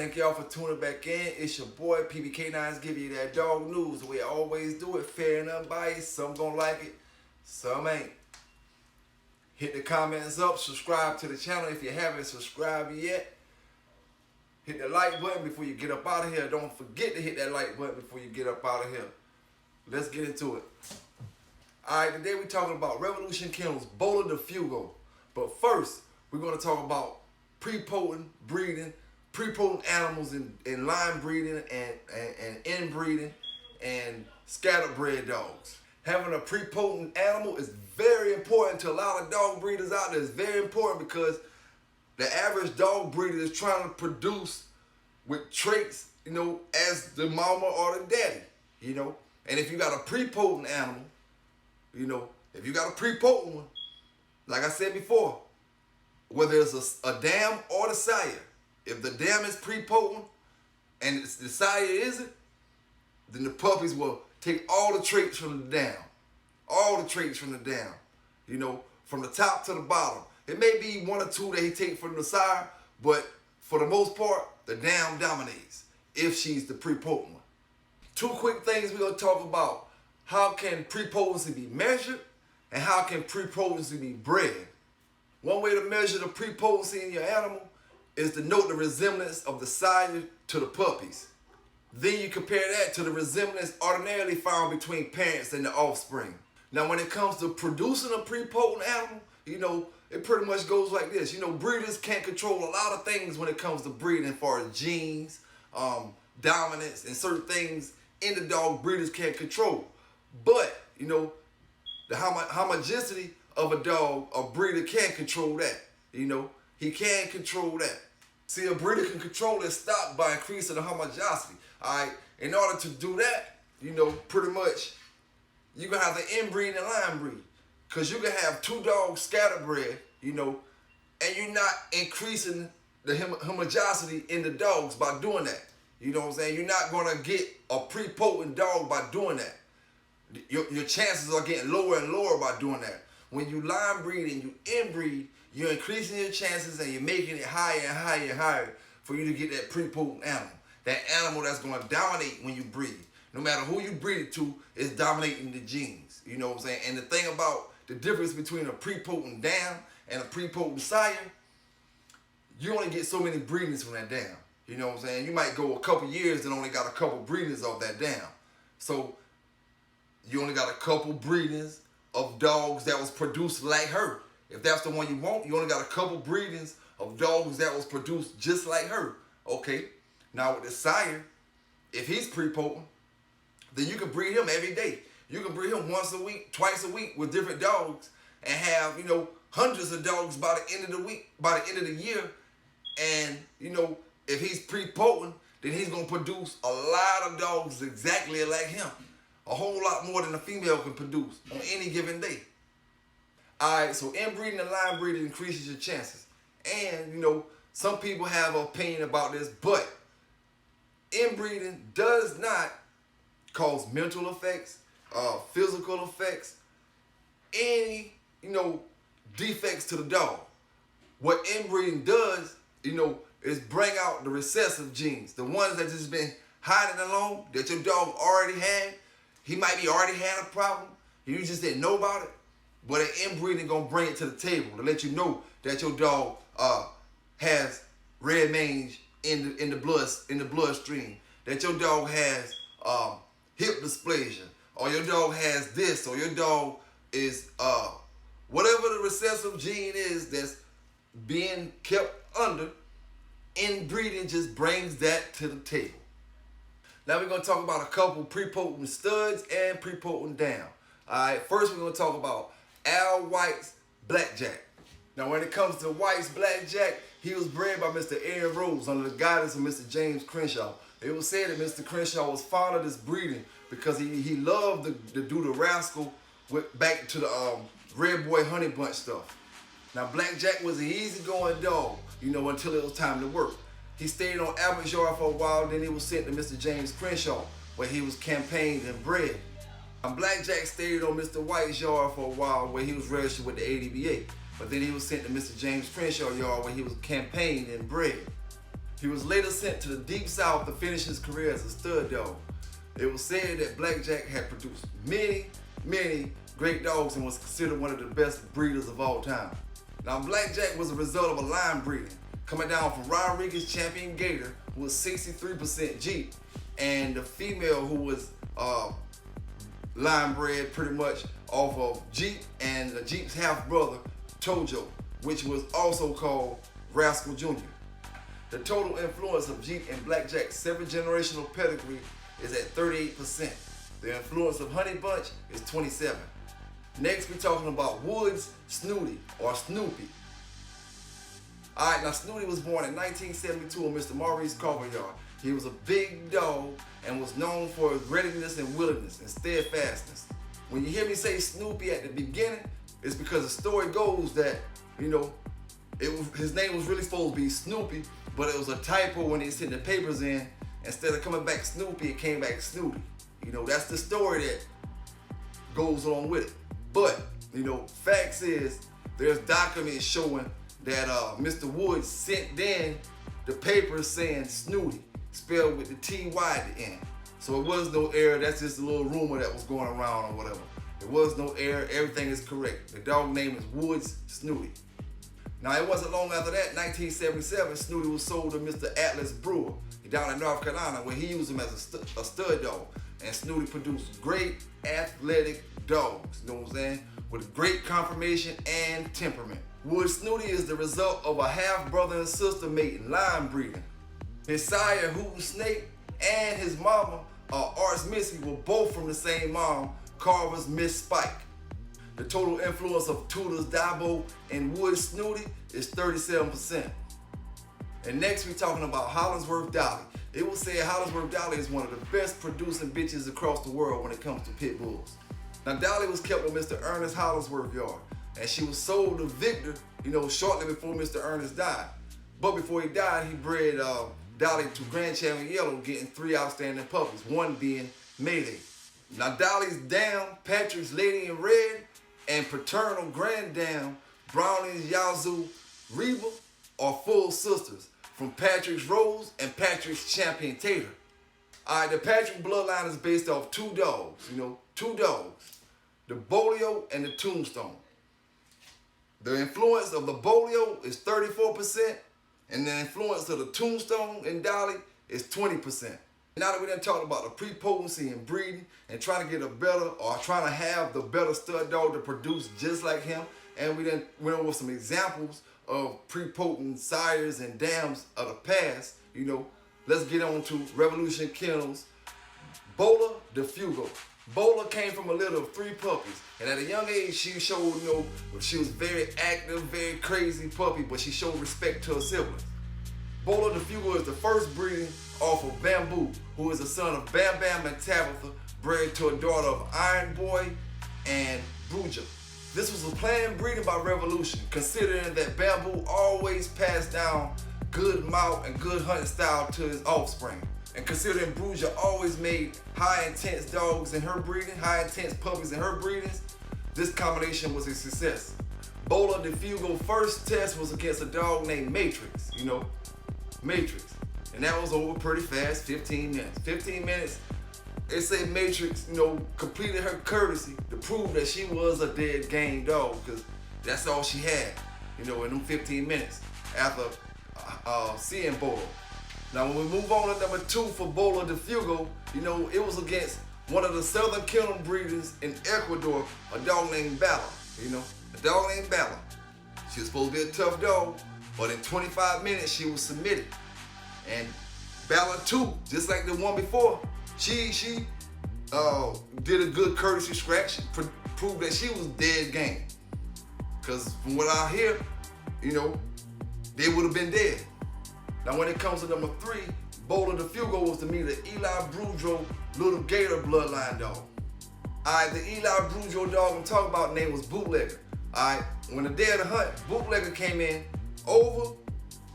Thank y'all for tuning back in. It's your boy PBK9's giving you that dog news the way I always do it, fair and unbiased. Some gonna like it, some ain't. Hit the comments up, subscribe to the channel if you haven't subscribed yet. Hit the like button before you get up out of here. Don't forget to hit that like button before you get up out of here. Let's get into it. Alright, today we're talking about Revolucion Kennels, Bola De Fuego. But first, we're going to talk about pre-potent breeding, pre-potent animals in line breeding and inbreeding and scatterbred dogs. Having a pre-potent animal is very important to a lot of dog breeders out there. It's very important because the average dog breeder is trying to produce with traits, as the mama or the daddy, And if you got a pre-potent animal, if you got a pre-potent one, like I said before, whether it's a dam or the sire, if the dam is pre-potent and the sire isn't, then the puppies will take all the traits from the dam. All the traits from the dam, from the top to the bottom. It may be one or two that he take from the sire, but for the most part, the dam dominates if she's the pre-potent one. Two quick things we're going to talk about. How can pre-potency be measured and how can pre-potency be bred? One way to measure the pre-potency in your animal is to note the resemblance of the sire to the puppies. Then you compare that to the resemblance ordinarily found between parents and the offspring. Now when it comes to producing a pre-potent animal, it pretty much goes like this. Breeders can't control a lot of things when it comes to breeding, as far as genes, dominance, and certain things in the dog breeders can't control. But, the homogeneity of a dog, a breeder can control that. He can control that. See, a breeder can control their stock by increasing the homogeneity. Alright, in order to do that, pretty much, you're going to have to inbreed and line breed. Because you can have two dogs scatterbred, and you're not increasing the homogeneity in the dogs by doing that. You know what I'm saying? You're not going to get a pre-potent dog by doing that. Your chances are getting lower and lower by doing that. When you line breed and you inbreed, you're increasing your chances and you're making it higher and higher and higher for you to get that pre-potent animal. That animal that's going to dominate when you breed. No matter who you breed it to, it's dominating the genes. You know what I'm saying? And the thing about the difference between a pre-potent dam and a pre-potent sire, you only get so many breedings from that dam. You know what I'm saying? You might go a couple years and only got a couple breedings of that dam. So you only got a couple breedings of dogs that was produced like her. If that's the one you want, you only got a couple breedings of dogs that was produced just like her. Okay, now with the sire, if he's pre-potent, then you can breed him every day. You can breed him once a week, twice a week with different dogs and have, hundreds of dogs by the end of the week, by the end of the year. And, if he's pre-potent, then he's going to produce a lot of dogs exactly like him. A whole lot more than a female can produce on any given day. Alright, so inbreeding and line breeding increases your chances. And, some people have an opinion about this, but inbreeding does not cause mental effects, physical effects, any, defects to the dog. What inbreeding does, is bring out the recessive genes, the ones that just been hiding along, that your dog already had. He might be already had a problem, you just didn't know about it, but an inbreeding gonna bring it to the table to let you know that your dog has red mange in the bloodstream, that your dog has hip dysplasia, or your dog has this, or your dog is whatever the recessive gene is that's being kept under. Inbreeding just brings that to the table. Now we're going to talk about a couple pre-potent studs and pre-potent dam. Alright, first we're going to talk about Al White's Blackjack. Now when it comes to White's Blackjack, he was bred by Mr. Aaron Rose under the guidance of Mr. James Crenshaw. It was said that Mr. Crenshaw was fond of this breeding because he loved to do the rascal back to the Red Boy Honey Bunch stuff. Now Blackjack was an easygoing dog, until it was time to work. He stayed on Albert's yard for a while, then he was sent to Mr. James Crenshaw, where he was campaigned and bred. Blackjack stayed on Mr. White's yard for a while, where he was registered with the ADBA. But then he was sent to Mr. James Crenshaw yard, where he was campaigned and bred. He was later sent to the Deep South to finish his career as a stud dog. It was said that Blackjack had produced many, many great dogs and was considered one of the best breeders of all time. Now, Blackjack was a result of a line breeding, coming down from Rodriguez Champion Gator, who was 63% Jeep, and the female who was line bred pretty much off of Jeep and the Jeep's half brother, Tojo, which was also called Rascal Jr. The total influence of Jeep and Blackjack's 7-generational pedigree is at 38%. The influence of Honey Bunch is 27%. Next, we're talking about Woods Snooty, or Snoopy. Alright, now Snooty was born in 1972 in Mr. Maurice Carver yard. He was a big dog and was known for his readiness and willingness and steadfastness. When you hear me say Snoopy at the beginning, it's because the story goes that, his name was really supposed to be Snoopy, but it was a typo when they sent the papers in. Instead of coming back Snoopy, it came back Snooty. That's the story that goes along with it. But, facts is, there's documents showing that Mr. Woods sent in the papers saying Snooty, spelled with the T-Y at the end. So it was no error, that's just a little rumor that was going around or whatever. There was no error, everything is correct. The dog name is Woods Snooty. Now, it wasn't long after that, 1977, Snooty was sold to Mr. Atlas Brewer down in North Carolina, where he used him as a stud dog. And Snooty produced great athletic dogs, you know what I'm saying? With great conformation and temperament. Woods Snooty is the result of a half-brother and sister mating, line breeding. His sire, Hooten Snake, and his mama, Arts Missy, were both from the same mom, Carver's Miss Spike. The total influence of Tudor's Dabo and Woods Snooty is 37%. And next we're talking about Hollingsworth Dolly. It was said Hollingsworth Dolly is one of the best producing bitches across the world when it comes to pit bulls. Now, Dolly was kept with Mr. Ernest Hollingsworth yard, and she was sold to Victor, shortly before Mr. Ernest died. But before he died, he bred Dolly to Grand Champion Yellow, getting 3 outstanding puppies, one being Mayday. Now, Dolly's dam, Patrick's Lady in Red, and paternal granddam, Browning's Yazoo Reba, are full sisters from Patrick's Rose and Patrick's Champion Tater. Alright, the Patrick bloodline is based off 2 dogs, 2 dogs, the Bolo and the Tombstone. The influence of the Bolo is 34%, and the influence of the Tombstone and Dolly is 20%. Now that we done talked about the prepotency in breeding and trying to get a better, or trying to have the better stud dog to produce just like him, and we then went over some examples of prepotent sires and dams of the past, let's get on to Revolucion Kennels, Bola De Fuego. Bola came from a litter of 3 puppies, and at a young age she showed, she was very active, very crazy puppy, but she showed respect to her siblings. Bola De Fuego is the first breeding off of Bamboo, who is the son of Bam Bam and Tabitha, bred to a daughter of Iron Boy and Bruja. This was a planned breeding by Revolution, considering that Bamboo always passed down good mouth and good hunting style to his offspring. And considering Bruja always made high intense dogs in her breeding, high intense puppies in her breedings, this combination was a success. Bola De Fuego's first test was against a dog named Matrix, Matrix. And that was over pretty fast, 15 minutes. 15 minutes, they say Matrix, completed her courtesy to prove that she was a dead game dog, because that's all she had, in them 15 minutes after seeing Bolo. Now, when we move on to number 2 for Bola De Fuego, it was against one of the Southern Kennel breeders in Ecuador, a dog named Bala, a dog named Bala. She was supposed to be a tough dog, but in 25 minutes, she was submitted. And Bala too, just like the one before, she did a good courtesy scratch, proved that she was dead game. Because from what I hear, they would have been dead. Now when it comes to number 3, Bola De Fuego was to me the Eli Boudreaux Little Gator bloodline dog. Alright, the Eli Boudreaux dog I'm talking about name was Bootlegger. Alright, when the day of the hunt, Bootlegger came in over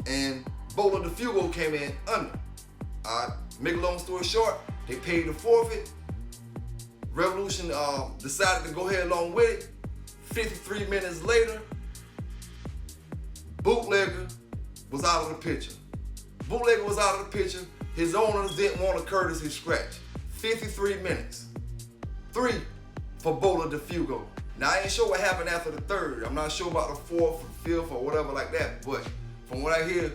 and Bola De Fuego came in under. Make a long story short, they paid the forfeit. Revolution decided to go ahead along with it. 53 minutes later, Bootlegger was out of the picture. Bootlegger was out of the picture. His owners didn't want a courtesy scratch. 53 minutes. 3 for Bola De Fuego. Now, I ain't sure what happened after the 3rd. I'm not sure about the 4th or 5th or whatever like that. But from what I hear,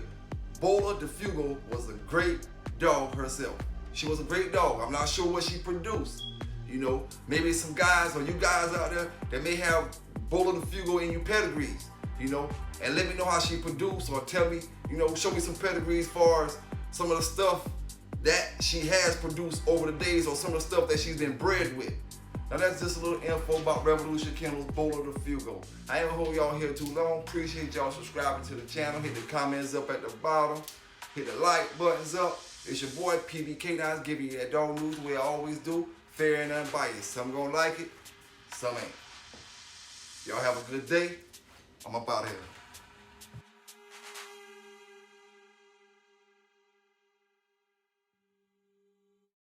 Bola De Fuego was a great dog herself. She was a great dog. I'm not sure what she produced. You know, maybe some guys or you guys out there that may have Bola De Fuego in your pedigrees, you know, and let me know how she produced, or tell me, you know, show me some pedigrees as far as some of the stuff that she has produced over the days, or some of the stuff that she's been bred with. Now that's just a little info about Revolution Kennels, Bola De Fuego. I ain't gonna hold y'all here too long. Appreciate y'all subscribing to the channel. Hit the comments up at the bottom. Hit the like buttons up. It's your boy PBK9 giving you that dog news the way I always do. Fair and unbiased. Some gonna like it, some ain't. Y'all have a good day. I'm up out of here.